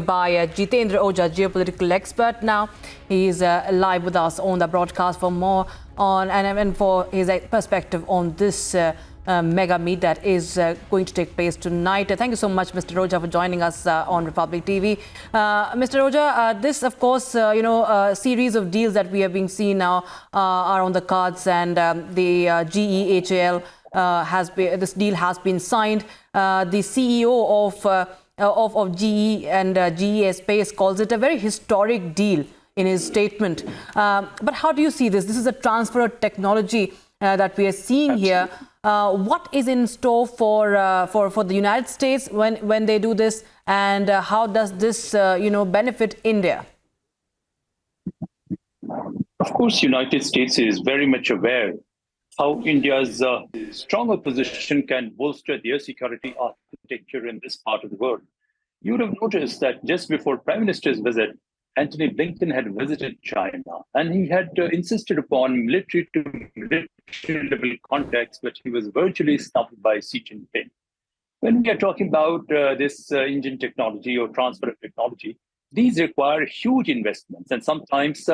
by Jitendra Ojha, geopolitical expert. Now he is live with us on the broadcast for more on and for his perspective on this mega meet that is going to take place tonight. Thank you so much, Mr. Ojha, for joining us on Republic TV. Mr. Ojha, this, of course, series of deals that we have been seeing now are on the cards, and the GEHAL this deal has been signed. The CEO of GE and GE Space calls it a very historic deal in his statement. But how do you see this? This is a transfer of technology that we are seeing here. What is in store for the United States when they do this, and how does this benefit India? Of course, United States is very much aware how India's stronger position can bolster their security architecture in this part of the world. You would have noticed that just before Prime Minister's visit, Antony Blinken had visited China, and he had insisted upon military to military level contacts, but he was virtually snubbed by Xi Jinping. When we are talking about this engine technology or transfer of technology, these require huge investments, and sometimes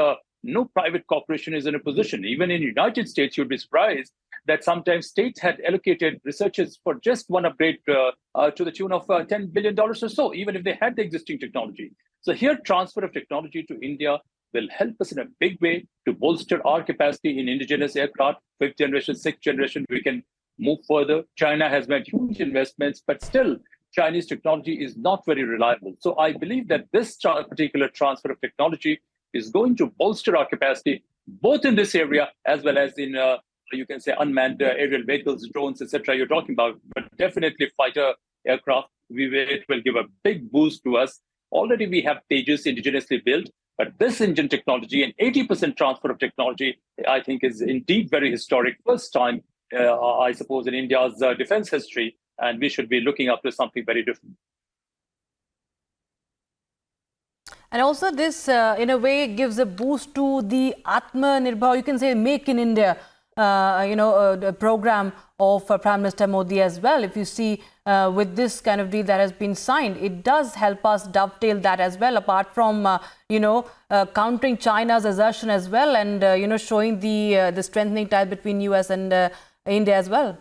no private corporation is in a position. Even in the United States, you'd be surprised that sometimes states had allocated researchers for just one upgrade to the tune of $10 billion or so, even if they had the existing technology. So here, transfer of technology to India will help us in a big way to bolster our capacity in indigenous aircraft, 5th generation, 6th generation. We can move further. China has made huge investments, but still, Chinese technology is not very reliable. So I believe that this particular transfer of technology is going to bolster our capacity, both in this area as well as in, you can say, unmanned aerial vehicles, drones, etc. you're talking about, but definitely fighter aircraft. It will give a big boost to us. Already we have Tejas indigenously built, but this engine technology and 80% transfer of technology, I think, is indeed very historic. First time, I suppose, in India's defense history, and we should be looking up to something very different. And also this, in a way, gives a boost to the Atmanirbhar, you can say, Make in India, the program of Prime Minister Modi as well. If you see with this kind of deal that has been signed, it does help us dovetail that as well, apart from, countering China's assertion as well, and, showing the strengthening tie between US and India as well.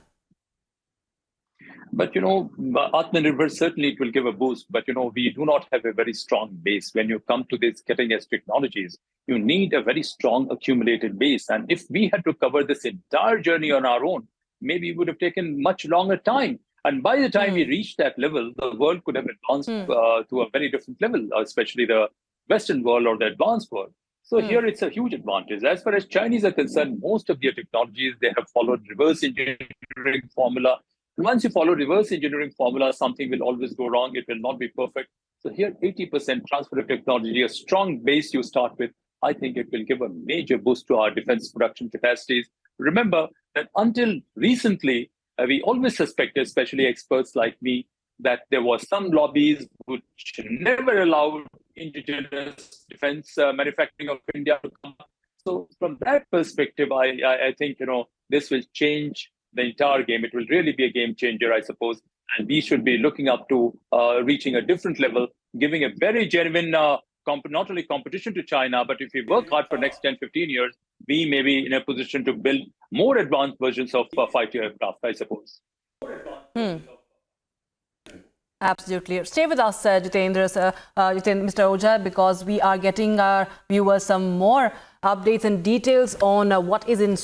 But, Atmanirbhar, certainly it will give a boost. But, we do not have a very strong base. When you come to these cutting-edge technologies, you need a very strong accumulated base. And if we had to cover this entire journey on our own, maybe it would have taken much longer time. And by the time we reach that level, the world could have advanced to a very different level, especially the Western world or the advanced world. So here it's a huge advantage. As far as Chinese are concerned, most of their technologies, they have followed reverse engineering formula. Once you follow reverse engineering formula, something will always go wrong. It will not be perfect. So here, 80% transfer of technology, a strong base you start with, I think it will give a major boost to our defense production capacities. Remember that until recently, we always suspected, especially experts like me, that there was some lobbies which never allowed indigenous defense manufacturing of India to come. So from that perspective, I think, this will change the entire game. It will really be a game changer, I suppose. And we should be looking up to reaching a different level, giving a very genuine, not only competition to China, but if we work hard for the next 10, 15 years, we may be in a position to build more advanced versions of fighter aircraft, I suppose. Absolutely. Stay with us, Mr. Ojha, because we are getting our viewers some more updates and details on what is in